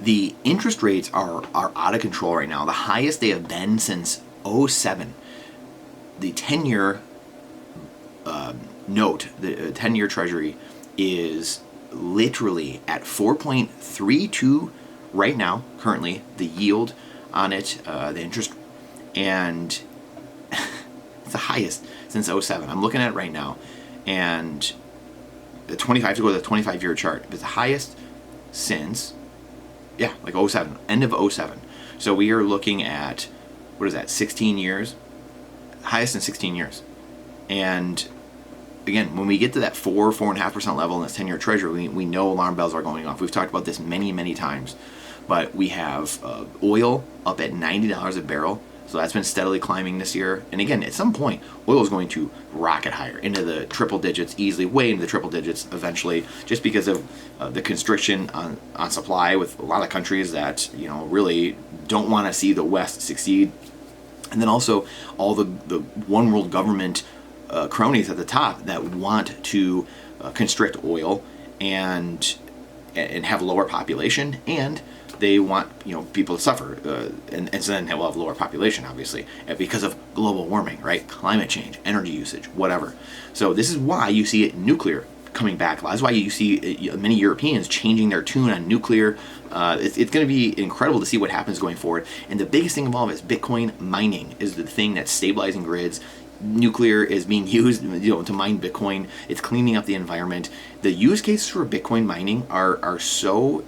The interest rates are out of control right now. The highest they have been since '07. The 10-year note, the 10-year treasury, is literally at 4.32 right now, currently, the yield on it, the interest, and it's the highest since '07. I'm looking at it right now, and the 25, to go to the 25-year chart, it's the highest since, like '07, end of '07. So we are looking at, what is that, 16 years? Highest in 16 years. And again, when we get to that 4.5% level in this 10-year treasury, we know alarm bells are going off. We've talked about this many, many times. But we have oil up at $90 a barrel. So that's been steadily climbing this year. And again, at some point, oil is going to rocket higher into the triple digits, easily way into the triple digits eventually, just because of the constriction on supply with a lot of countries that, really don't want to see the West succeed. And then also all the one world government cronies at the top that want to constrict oil and have lower population, and they want people to suffer, and so then we'll have lower population, obviously, because of global warming, right? Climate change, energy usage, whatever. So this is why you see nuclear coming back. That's why you see many Europeans changing their tune on nuclear. It's going to be incredible to see what happens going forward. And the biggest thing of all is Bitcoin mining is the thing that's stabilizing grids. Nuclear is being used, to mine Bitcoin. It's cleaning up the environment. The use cases for Bitcoin mining are so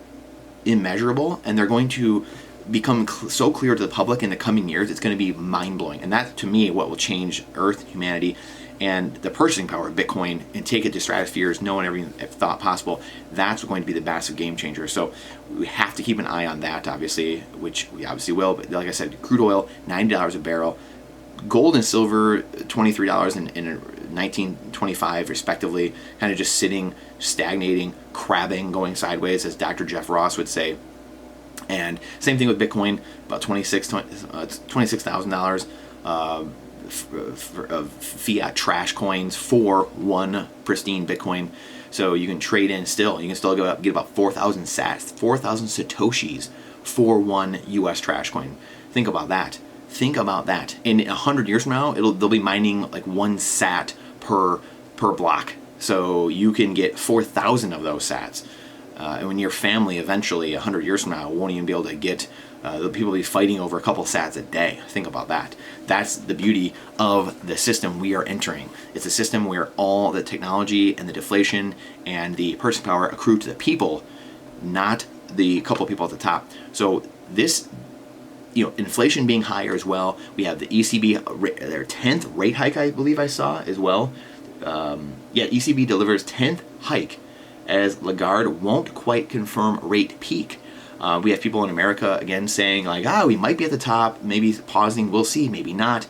immeasurable, and they're going to become so clear to the public in the coming years. It's going to be mind-blowing, and that's, to me, what will change Earth, humanity, and the purchasing power of Bitcoin and take it to stratospheres no one ever thought possible. That's going to be the massive game changer. So we have to keep an eye on that, obviously, which we obviously will. But like I said, crude oil, $90 a barrel. Gold and silver, $23 and 1925 respectively, kind of just sitting, stagnating, crabbing, going sideways, as Dr. Jeff Ross would say. And same thing with Bitcoin, about $26,000 of fiat trash coins for one pristine Bitcoin. So you can trade in still. You can still go up, get about 4,000 sats, 4,000 satoshis for one US trash coin. Think about that. Think about that. In 100 years from now, they'll be mining like 1 sat per block. So you can get 4,000 of those sats. And when your family eventually, 100 years from now, won't even be able to get, the people will be fighting over a couple sats a day. Think about that. That's the beauty of the system we are entering. It's a system where all the technology and the deflation and the purchasing power accrue to the people, not the couple people at the top. So this, inflation being higher as well. We have the ECB, their 10th rate hike, I believe I saw as well. ECB delivers 10th hike as Lagarde won't quite confirm rate peak. We have people in America, again, saying like, we might be at the top, maybe pausing, we'll see, maybe not.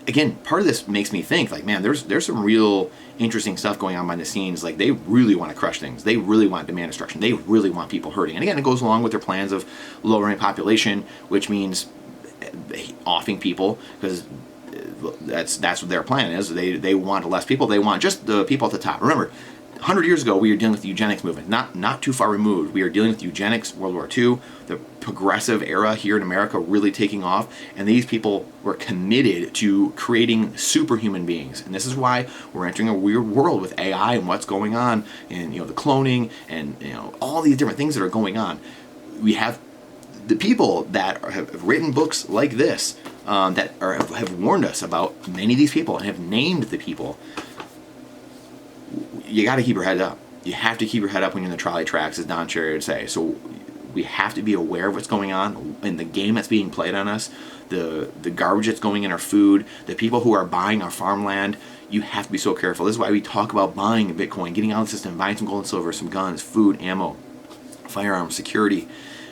Again, part of this makes me think, like, man, there's some real interesting stuff going on behind the scenes. Like, they really want to crush things. They really want demand destruction. They really want people hurting. And again, it goes along with their plans of lowering population, which means offing people, because that's what their plan is. They want less people. They want just the people at the top. Remember, 100 years ago, we were dealing with the eugenics movement, not too far removed. We are dealing with eugenics, World War II, the progressive era here in America really taking off, and these people were committed to creating superhuman beings. And this is why we're entering a weird world with AI and what's going on, and the cloning, and all these different things that are going on. We have the people that have written books like this have warned us about many of these people and have named the people. You got to keep your head up. You have to keep your head up when you're in the trolley tracks, as Don Cherry would say. So we have to be aware of what's going on in the game that's being played on us, the garbage that's going in our food, the people who are buying our farmland. You have to be so careful. This is why we talk about buying Bitcoin, getting out of the system, buying some gold and silver, some guns, food, ammo, firearms, security,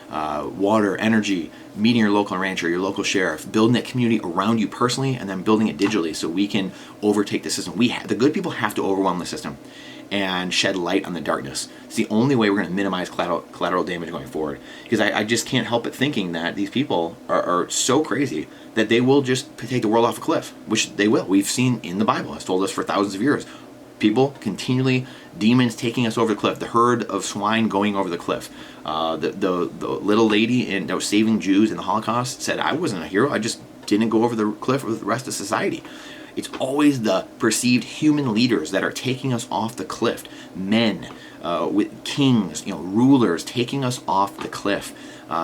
water, energy, meeting your local rancher, your local sheriff, building that community around you personally, and then building it digitally so we can overtake the system. The good people have to overwhelm the system and shed light on the darkness. It's the only way we're going to minimize collateral damage going forward. Because I just can't help but thinking that these people are so crazy that they will just take the world off a cliff, which they will. We've seen in the Bible. It's told us for thousands of years. people continually, demons taking us over the cliff, the herd of swine going over the cliff. The little lady that was saving Jews in the Holocaust said, I wasn't a hero, I just didn't go over the cliff with the rest of society. It's always the perceived human leaders that are taking us off the cliff. Men, with kings, rulers taking us off the cliff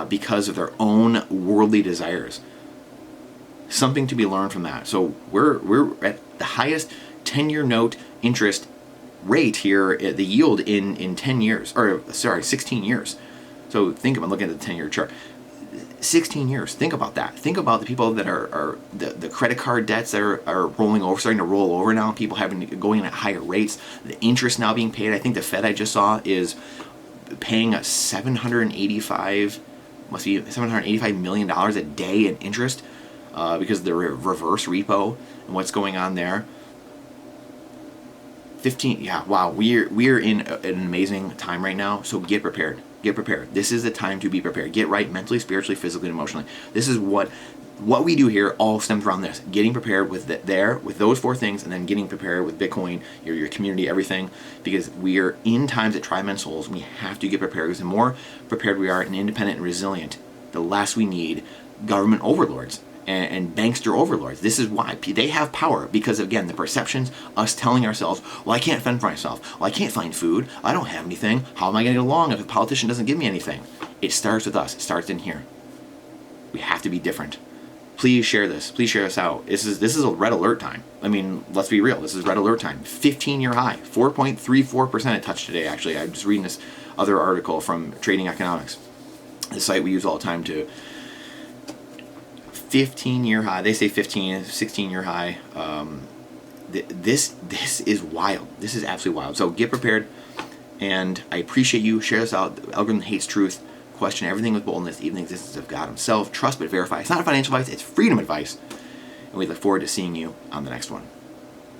because of their own worldly desires. Something to be learned from that. So we're at the highest 10-year note interest rate here at the yield in 10 years, 16 years. So think about looking at the 10-year chart. 16 years. Think about that. Think about the people that are the credit card debts that are rolling over, starting to roll over now. People going at higher rates. The interest now being paid. I think the Fed I just saw is paying a $785 million a day in interest because of the reverse repo and what's going on there. 15. Yeah. Wow. We're in an amazing time right now. So get prepared. Get prepared. This is the time to be prepared. Get right mentally, spiritually, physically, and emotionally. This is what we do here all stems around this. Getting prepared with with those 4 things, and then getting prepared with Bitcoin, your community, everything. Because we are in times at Tribe Men Souls. We have to get prepared. Because the more prepared we are and independent and resilient, the less we need government overlords and bankster overlords. This is why they have power, because again, the perceptions, us telling ourselves, well, I can't fend for myself, well, I can't find food, I don't have anything, how am I going to get along if a politician doesn't give me anything? It starts with us. It starts in here. We have to be different. Please share this. Please share this out. This is a red alert time. I mean, let's be real. This is red alert time. 15-year high, 4.34% it touched today. Actually, I'm just reading this other article from Trading Economics, the site we use all the time to. 15-year high. They say 15, 16-year high. This is wild. This is absolutely wild. So get prepared, and I appreciate you. Share this out. The algorithm hates truth. Question everything with boldness, even the existence of God Himself. Trust but verify. It's not financial advice. It's freedom advice. And we look forward to seeing you on the next one.